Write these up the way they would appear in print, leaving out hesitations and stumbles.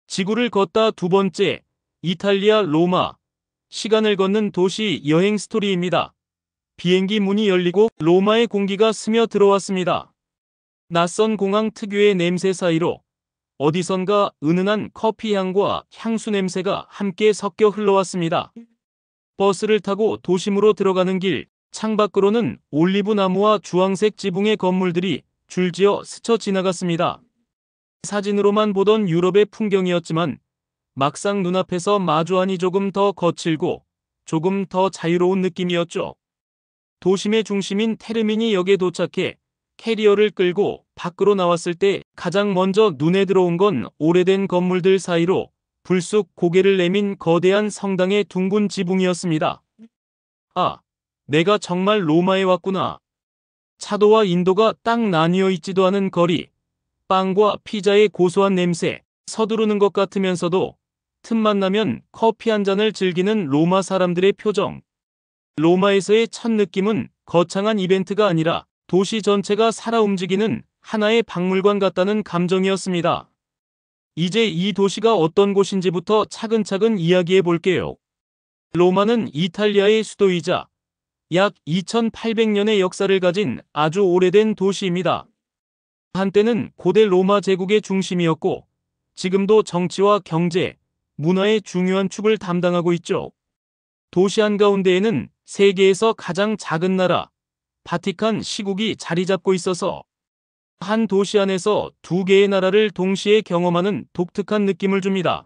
지구를 걷다 두 번째, 이탈리아 로마. 시간을 걷는 도시 여행 스토리입니다. 비행기 문이 열리고 로마의 공기가 스며 들어왔습니다. 낯선 공항 특유의 냄새 사이로 어디선가 은은한 커피 향과 향수 냄새가 함께 섞여 흘러왔습니다. 버스를 타고 도심으로 들어가는 길, 창밖으로는 올리브 나무와 주황색 지붕의 건물들이 줄지어 스쳐 지나갔습니다. 사진으로만 보던 유럽의 풍경이었지만 막상 눈앞에서 마주하니 조금 더 거칠고 조금 더 자유로운 느낌이었죠. 도심의 중심인 테르미니 역에 도착해 캐리어를 끌고 밖으로 나왔을 때 가장 먼저 눈에 들어온 건 오래된 건물들 사이로 불쑥 고개를 내민 거대한 성당의 둥근 지붕이었습니다. 아, 내가 정말 로마에 왔구나. 차도와 인도가 딱 나뉘어 있지도 않은 거리, 빵과 피자의 고소한 냄새, 서두르는 것 같으면서도 틈만 나면 커피 한 잔을 즐기는 로마 사람들의 표정. 로마에서의 첫 느낌은 거창한 이벤트가 아니라 도시 전체가 살아 움직이는 하나의 박물관 같다는 감정이었습니다. 이제 이 도시가 어떤 곳인지부터 차근차근 이야기해 볼게요. 로마는 이탈리아의 수도이자 약 2800년의 역사를 가진 아주 오래된 도시입니다. 한때는 고대 로마 제국의 중심이었고 지금도 정치와 경제, 문화의 중요한 축을 담당하고 있죠. 도시 한가운데에는 세계에서 가장 작은 나라, 바티칸 시국이 자리 잡고 있어서 한 도시 안에서 두 개의 나라를 동시에 경험하는 독특한 느낌을 줍니다.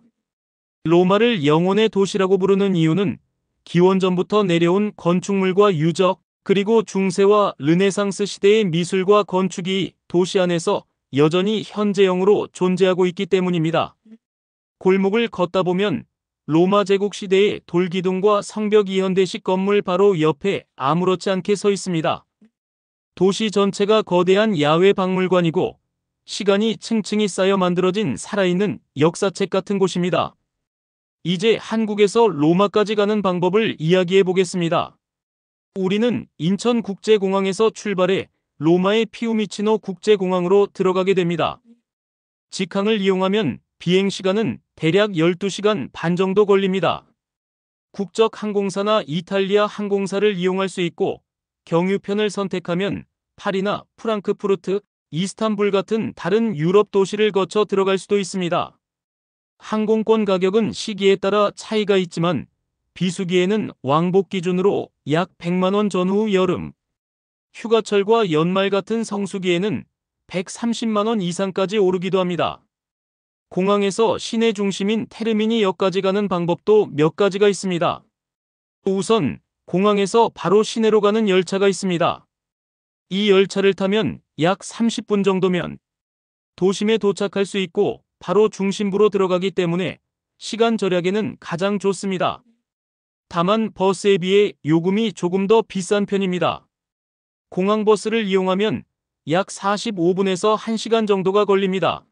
로마를 영혼의 도시라고 부르는 이유는 기원전부터 내려온 건축물과 유적, 그리고 중세와 르네상스 시대의 미술과 건축이 도시 안에서 여전히 현재형으로 존재하고 있기 때문입니다. 골목을 걷다 보면 로마 제국 시대의 돌기둥과 성벽 이현대식 건물 바로 옆에 아무렇지 않게 서 있습니다. 도시 전체가 거대한 야외 박물관이고 시간이 층층이 쌓여 만들어진 살아있는 역사책 같은 곳입니다. 이제 한국에서 로마까지 가는 방법을 이야기해 보겠습니다. 우리는 인천국제공항에서 출발해 로마의 피우미치노 국제공항으로 들어가게 됩니다. 직항을 이용하면 비행시간은 대략 12시간 반 정도 걸립니다. 국적 항공사나 이탈리아 항공사를 이용할 수 있고 경유편을 선택하면 파리나 프랑크푸르트, 이스탄불 같은 다른 유럽 도시를 거쳐 들어갈 수도 있습니다. 항공권 가격은 시기에 따라 차이가 있지만 비수기에는 왕복 기준으로 약 100만 원 전후 여름, 휴가철과 연말 같은 성수기에는 130만 원 이상까지 오르기도 합니다. 공항에서 시내 중심인 테르미니 역까지 가는 방법도 몇 가지가 있습니다. 우선 공항에서 바로 시내로 가는 열차가 있습니다. 이 열차를 타면 약 30분 정도면 도심에 도착할 수 있고 바로 중심부로 들어가기 때문에 시간 절약에는 가장 좋습니다. 다만 버스에 비해 요금이 조금 더 비싼 편입니다. 공항버스를 이용하면 약 45분에서 1시간 정도가 걸립니다.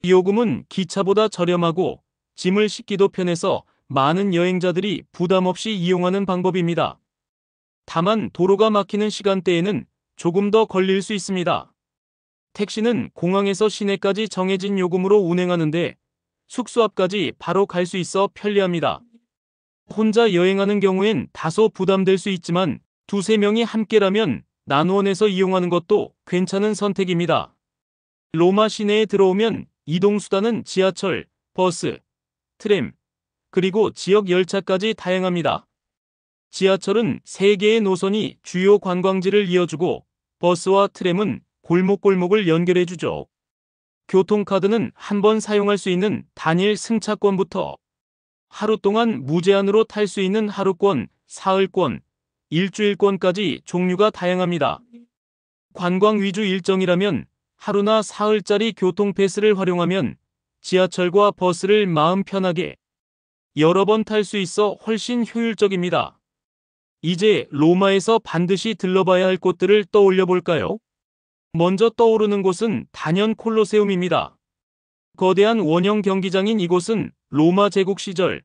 요금은 기차보다 저렴하고 짐을 싣기도 편해서 많은 여행자들이 부담 없이 이용하는 방법입니다. 다만 도로가 막히는 시간대에는 조금 더 걸릴 수 있습니다. 택시는 공항에서 시내까지 정해진 요금으로 운행하는데 숙소 앞까지 바로 갈 수 있어 편리합니다. 혼자 여행하는 경우엔 다소 부담될 수 있지만 두세 명이 함께라면 나누어 내서 이용하는 것도 괜찮은 선택입니다. 로마 시내에 들어오면 이동수단은 지하철, 버스, 트램, 그리고 지역 열차까지 다양합니다. 지하철은 3개의 노선이 주요 관광지를 이어주고 버스와 트램은 골목골목을 연결해주죠. 교통카드는 한 번 사용할 수 있는 단일 승차권부터 하루 동안 무제한으로 탈 수 있는 하루권, 사흘권, 일주일권까지 종류가 다양합니다. 관광 위주 일정이라면 하루나 사흘짜리 교통패스를 활용하면 지하철과 버스를 마음 편하게 여러 번 탈 수 있어 훨씬 효율적입니다. 이제 로마에서 반드시 들러봐야 할 곳들을 떠올려 볼까요? 먼저 떠오르는 곳은 단연 콜로세움입니다. 거대한 원형 경기장인 이곳은 로마 제국 시절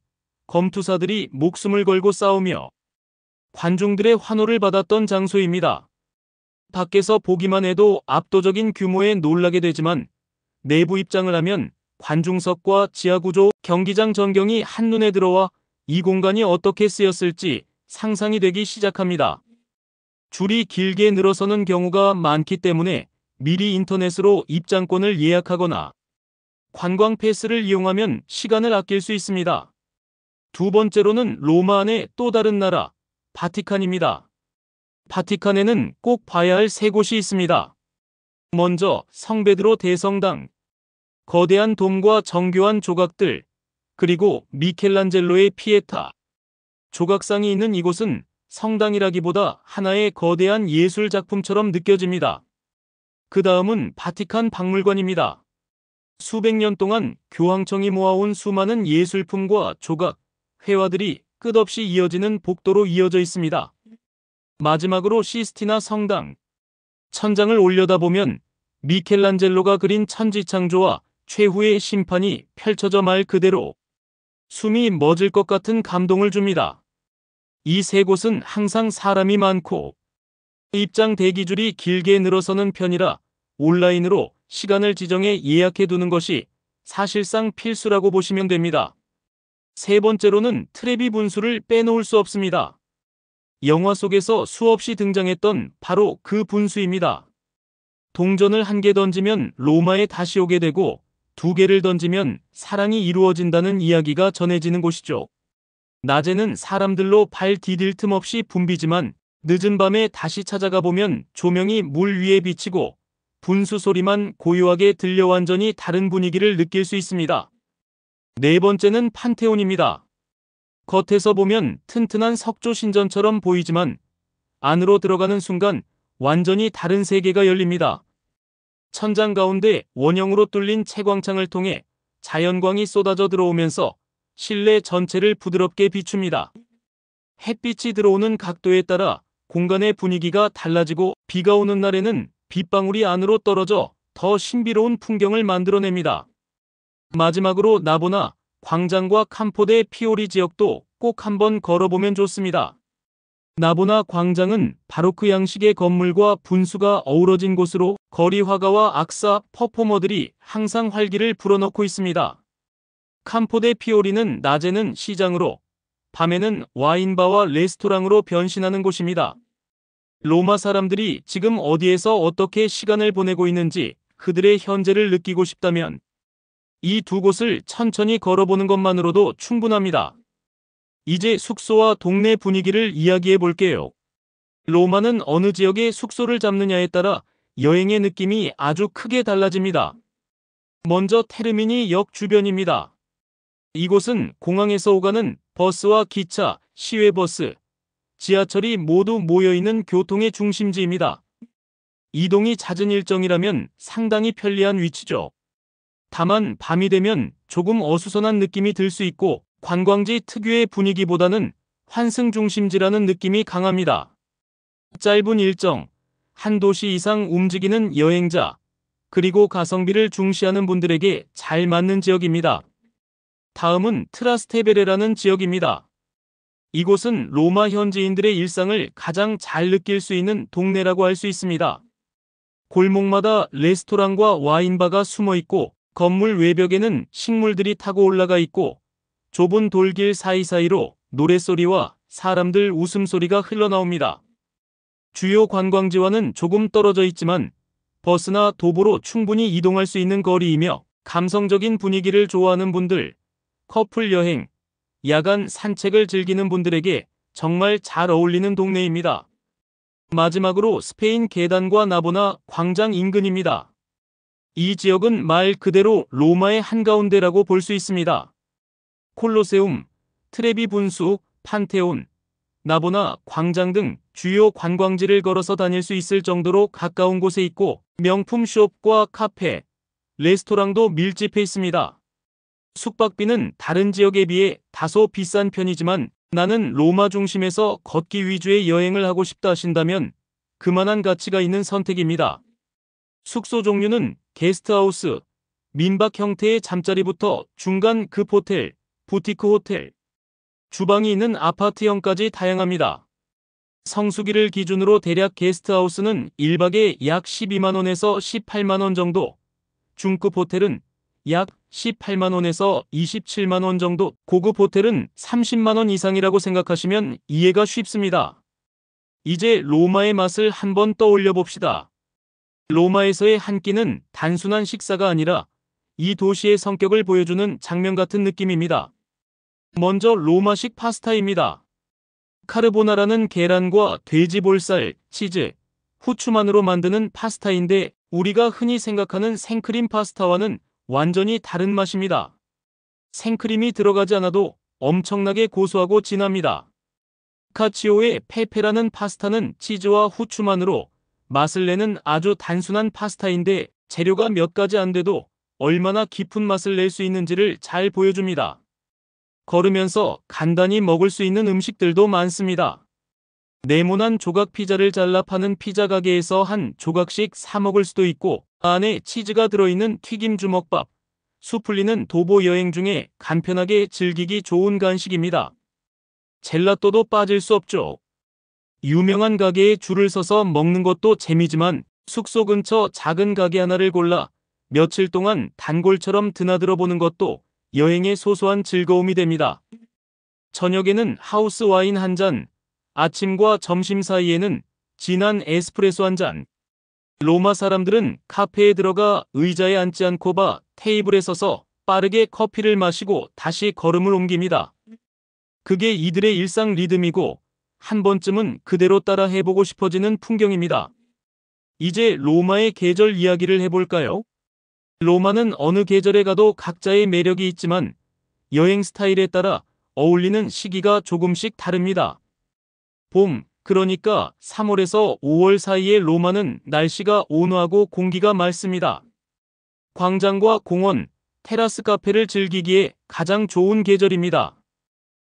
검투사들이 목숨을 걸고 싸우며 관중들의 환호를 받았던 장소입니다. 밖에서 보기만 해도 압도적인 규모에 놀라게 되지만 내부 입장을 하면 관중석과 지하구조, 경기장 전경이 한눈에 들어와 이 공간이 어떻게 쓰였을지 상상이 되기 시작합니다. 줄이 길게 늘어서는 경우가 많기 때문에 미리 인터넷으로 입장권을 예약하거나 관광 패스를 이용하면 시간을 아낄 수 있습니다. 두 번째로는 로마 안의 또 다른 나라, 바티칸입니다. 바티칸에는 꼭 봐야 할 세 곳이 있습니다. 먼저 성베드로 대성당, 거대한 돔과 정교한 조각들, 그리고 미켈란젤로의 피에타. 조각상이 있는 이곳은 성당이라기보다 하나의 거대한 예술 작품처럼 느껴집니다. 그 다음은 바티칸 박물관입니다. 수백 년 동안 교황청이 모아온 수많은 예술품과 조각, 회화들이 끝없이 이어지는 복도로 이어져 있습니다. 마지막으로 시스티나 성당. 천장을 올려다보면 미켈란젤로가 그린 천지창조와 최후의 심판이 펼쳐져 말 그대로 숨이 멎을 것 같은 감동을 줍니다. 이 세 곳은 항상 사람이 많고 입장 대기줄이 길게 늘어서는 편이라 온라인으로 시간을 지정해 예약해 두는 것이 사실상 필수라고 보시면 됩니다. 세 번째로는 트레비 분수를 빼놓을 수 없습니다. 영화 속에서 수없이 등장했던 바로 그 분수입니다. 동전을 한 개 던지면 로마에 다시 오게 되고 두 개를 던지면 사랑이 이루어진다는 이야기가 전해지는 곳이죠. 낮에는 사람들로 발 디딜 틈 없이 붐비지만 늦은 밤에 다시 찾아가 보면 조명이 물 위에 비치고 분수 소리만 고요하게 들려 완전히 다른 분위기를 느낄 수 있습니다. 네 번째는 판테온입니다. 겉에서 보면 튼튼한 석조 신전처럼 보이지만 안으로 들어가는 순간 완전히 다른 세계가 열립니다. 천장 가운데 원형으로 뚫린 채광창을 통해 자연광이 쏟아져 들어오면서 실내 전체를 부드럽게 비춥니다. 햇빛이 들어오는 각도에 따라 공간의 분위기가 달라지고 비가 오는 날에는 빗방울이 안으로 떨어져 더 신비로운 풍경을 만들어냅니다. 마지막으로 나보나 광장과 캄포데 피오리 지역도 꼭 한번 걸어보면 좋습니다. 나보나 광장은 바로크 양식의 건물과 분수가 어우러진 곳으로 거리 화가와 악사, 퍼포머들이 항상 활기를 불어넣고 있습니다. 캄포데 피오리는 낮에는 시장으로, 밤에는 와인바와 레스토랑으로 변신하는 곳입니다. 로마 사람들이 지금 어디에서 어떻게 시간을 보내고 있는지 그들의 현재를 느끼고 싶다면 이 두 곳을 천천히 걸어보는 것만으로도 충분합니다. 이제 숙소와 동네 분위기를 이야기해 볼게요. 로마는 어느 지역에 숙소를 잡느냐에 따라 여행의 느낌이 아주 크게 달라집니다. 먼저 테르미니 역 주변입니다. 이곳은 공항에서 오가는 버스와 기차, 시외버스, 지하철이 모두 모여있는 교통의 중심지입니다. 이동이 잦은 일정이라면 상당히 편리한 위치죠. 다만 밤이 되면 조금 어수선한 느낌이 들 수 있고 관광지 특유의 분위기보다는 환승 중심지라는 느낌이 강합니다. 짧은 일정, 한 도시 이상 움직이는 여행자, 그리고 가성비를 중시하는 분들에게 잘 맞는 지역입니다. 다음은 트라스테베레라는 지역입니다. 이곳은 로마 현지인들의 일상을 가장 잘 느낄 수 있는 동네라고 할 수 있습니다. 골목마다 레스토랑과 와인바가 숨어 있고 건물 외벽에는 식물들이 타고 올라가 있고 좁은 돌길 사이사이로 노랫소리와 사람들 웃음소리가 흘러나옵니다. 주요 관광지와는 조금 떨어져 있지만 버스나 도보로 충분히 이동할 수 있는 거리이며 감성적인 분위기를 좋아하는 분들, 커플 여행, 야간 산책을 즐기는 분들에게 정말 잘 어울리는 동네입니다. 마지막으로 스페인 계단과 나보나 광장 인근입니다. 이 지역은 말 그대로 로마의 한가운데라고 볼 수 있습니다. 콜로세움, 트레비 분수, 판테온, 나보나 광장 등 주요 관광지를 걸어서 다닐 수 있을 정도로 가까운 곳에 있고 명품 숍과 카페, 레스토랑도 밀집해 있습니다. 숙박비는 다른 지역에 비해 다소 비싼 편이지만 나는 로마 중심에서 걷기 위주의 여행을 하고 싶다 하신다면 그만한 가치가 있는 선택입니다. 숙소 종류는 게스트하우스, 민박 형태의 잠자리부터 중간급 호텔, 부티크 호텔, 주방이 있는 아파트형까지 다양합니다. 성수기를 기준으로 대략 게스트하우스는 1박에 약 12만원에서 18만원 정도, 중급 호텔은 약 18만원에서 27만원 정도, 고급 호텔은 30만원 이상이라고 생각하시면 이해가 쉽습니다. 이제 로마의 맛을 한번 떠올려 봅시다. 로마에서의 한 끼는 단순한 식사가 아니라 이 도시의 성격을 보여주는 장면 같은 느낌입니다. 먼저 로마식 파스타입니다. 카르보나라는 계란과 돼지볼살, 치즈, 후추만으로 만드는 파스타인데 우리가 흔히 생각하는 생크림 파스타와는 완전히 다른 맛입니다. 생크림이 들어가지 않아도 엄청나게 고소하고 진합니다. 카치오의 페페라는 파스타는 치즈와 후추만으로 맛을 내는 아주 단순한 파스타인데 재료가 몇 가지 안 돼도 얼마나 깊은 맛을 낼 수 있는지를 잘 보여줍니다. 걸으면서 간단히 먹을 수 있는 음식들도 많습니다. 네모난 조각 피자를 잘라 파는 피자 가게에서 한 조각씩 사 먹을 수도 있고, 안에 치즈가 들어있는 튀김 주먹밥, 수플리는 도보 여행 중에 간편하게 즐기기 좋은 간식입니다. 젤라또도 빠질 수 없죠. 유명한 가게에 줄을 서서 먹는 것도 재미지만 숙소 근처 작은 가게 하나를 골라 며칠 동안 단골처럼 드나들어 보는 것도 여행의 소소한 즐거움이 됩니다. 저녁에는 하우스 와인 한 잔, 아침과 점심 사이에는 진한 에스프레소 한 잔. 로마 사람들은 카페에 들어가 의자에 앉지 않고 바 테이블에 서서 빠르게 커피를 마시고 다시 걸음을 옮깁니다. 그게 이들의 일상 리듬이고 한 번쯤은 그대로 따라 해보고 싶어지는 풍경입니다. 이제 로마의 계절 이야기를 해볼까요? 로마는 어느 계절에 가도 각자의 매력이 있지만 여행 스타일에 따라 어울리는 시기가 조금씩 다릅니다. 봄, 그러니까 3월에서 5월 사이의 로마는 날씨가 온화하고 공기가 맑습니다. 광장과 공원, 테라스 카페를 즐기기에 가장 좋은 계절입니다.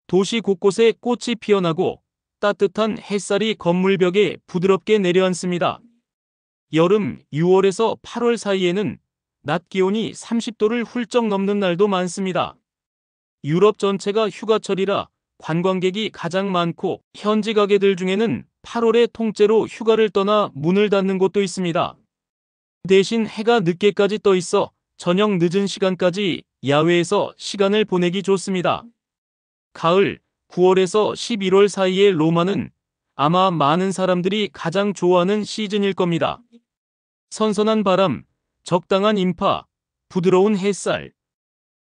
도시 곳곳에 꽃이 피어나고 따뜻한 햇살이 건물 벽에 부드럽게 내려앉습니다. 여름 6월에서 8월 사이에는 낮 기온이 30도를 훌쩍 넘는 날도 많습니다. 유럽 전체가 휴가철이라 관광객이 가장 많고 현지 가게들 중에는 8월에 통째로 휴가를 떠나 문을 닫는 곳도 있습니다. 대신 해가 늦게까지 떠 있어 저녁 늦은 시간까지 야외에서 시간을 보내기 좋습니다. 가을 9월에서 11월 사이의 로마는 아마 많은 사람들이 가장 좋아하는 시즌일 겁니다. 선선한 바람, 적당한 인파, 부드러운 햇살,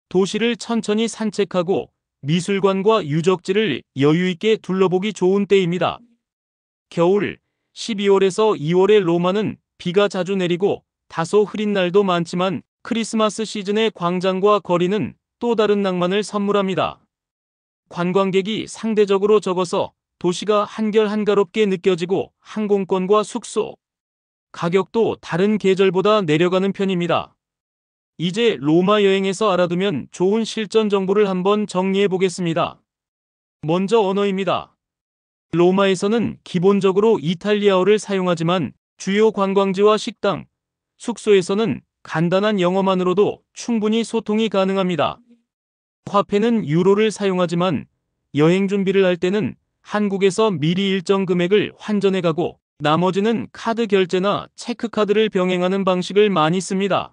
도시를 천천히 산책하고 미술관과 유적지를 여유있게 둘러보기 좋은 때입니다. 겨울 12월에서 2월의 로마는 비가 자주 내리고 다소 흐린 날도 많지만 크리스마스 시즌의 광장과 거리는 또 다른 낭만을 선물합니다. 관광객이 상대적으로 적어서 도시가 한결한가롭게 느껴지고 항공권과 숙소, 가격도 다른 계절보다 내려가는 편입니다. 이제 로마 여행에서 알아두면 좋은 실전 정보를 한번 정리해 보겠습니다. 먼저 언어입니다. 로마에서는 기본적으로 이탈리아어를 사용하지만 주요 관광지와 식당, 숙소에서는 간단한 영어만으로도 충분히 소통이 가능합니다. 화폐는 유로를 사용하지만 여행 준비를 할 때는 한국에서 미리 일정 금액을 환전해 가고 나머지는 카드 결제나 체크카드를 병행하는 방식을 많이 씁니다.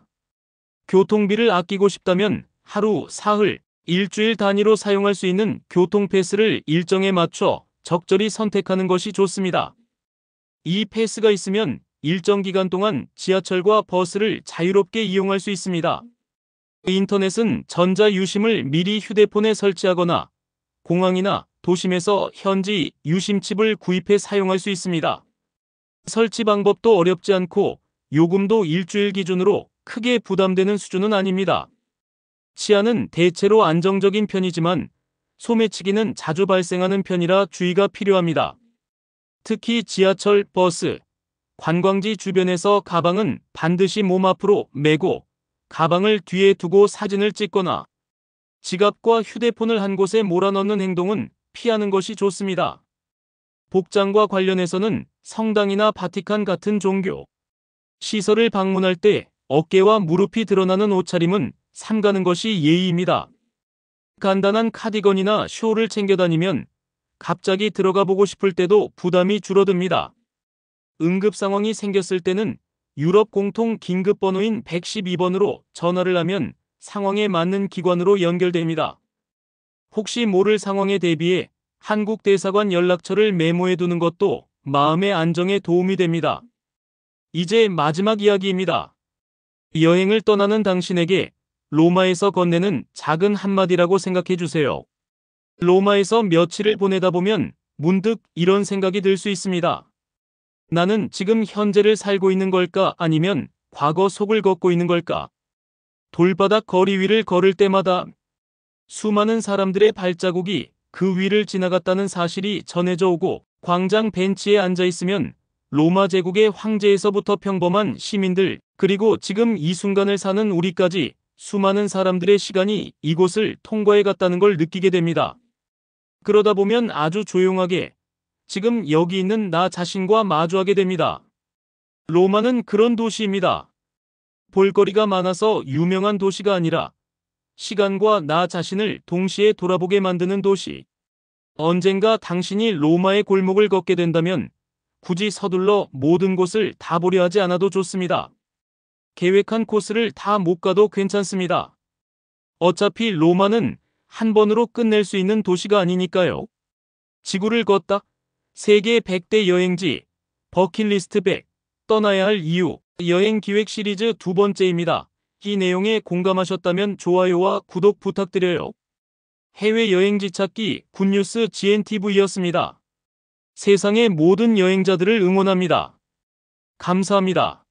교통비를 아끼고 싶다면 하루, 사흘, 일주일 단위로 사용할 수 있는 교통패스를 일정에 맞춰 적절히 선택하는 것이 좋습니다. 이 패스가 있으면 일정 기간 동안 지하철과 버스를 자유롭게 이용할 수 있습니다. 인터넷은 전자유심을 미리 휴대폰에 설치하거나 공항이나 도심에서 현지 유심칩을 구입해 사용할 수 있습니다. 설치 방법도 어렵지 않고 요금도 일주일 기준으로 크게 부담되는 수준은 아닙니다. 치안은 대체로 안정적인 편이지만 소매치기는 자주 발생하는 편이라 주의가 필요합니다. 특히 지하철, 버스, 관광지 주변에서 가방은 반드시 몸 앞으로 메고 가방을 뒤에 두고 사진을 찍거나 지갑과 휴대폰을 한 곳에 몰아넣는 행동은 피하는 것이 좋습니다. 복장과 관련해서는 성당이나 바티칸 같은 종교 시설을 방문할 때 어깨와 무릎이 드러나는 옷차림은 삼가는 것이 예의입니다. 간단한 카디건이나 쇼를 챙겨 다니면 갑자기 들어가 보고 싶을 때도 부담이 줄어듭니다. 응급 상황이 생겼을 때는 유럽 공통 긴급 번호인 112번으로 전화를 하면 상황에 맞는 기관으로 연결됩니다. 혹시 모를 상황에 대비해 한국 대사관 연락처를 메모해 두는 것도 마음의 안정에 도움이 됩니다. 이제 마지막 이야기입니다. 여행을 떠나는 당신에게 로마에서 건네는 작은 한마디라고 생각해 주세요. 로마에서 며칠을 보내다 보면 문득 이런 생각이 들 수 있습니다. 나는 지금 현재를 살고 있는 걸까 아니면 과거 속을 걷고 있는 걸까? 돌바닥 거리 위를 걸을 때마다 수많은 사람들의 발자국이 그 위를 지나갔다는 사실이 전해져 오고 광장 벤치에 앉아 있으면 로마 제국의 황제에서부터 평범한 시민들 그리고 지금 이 순간을 사는 우리까지 수많은 사람들의 시간이 이곳을 통과해 갔다는 걸 느끼게 됩니다. 그러다 보면 아주 조용하게 지금 여기 있는 나 자신과 마주하게 됩니다. 로마는 그런 도시입니다. 볼거리가 많아서 유명한 도시가 아니라 시간과 나 자신을 동시에 돌아보게 만드는 도시. 언젠가 당신이 로마의 골목을 걷게 된다면 굳이 서둘러 모든 곳을 다 보려 하지 않아도 좋습니다. 계획한 코스를 다 못 가도 괜찮습니다. 어차피 로마는 한 번으로 끝낼 수 있는 도시가 아니니까요. 지구를 걷다. 세계 100대 여행지 버킷리스트 100 떠나야 할 이유 여행 기획 시리즈 두 번째입니다. 이 내용에 공감하셨다면 좋아요와 구독 부탁드려요. 해외 여행지 찾기 굿뉴스 GNTV였습니다. 세상의 모든 여행자들을 응원합니다. 감사합니다.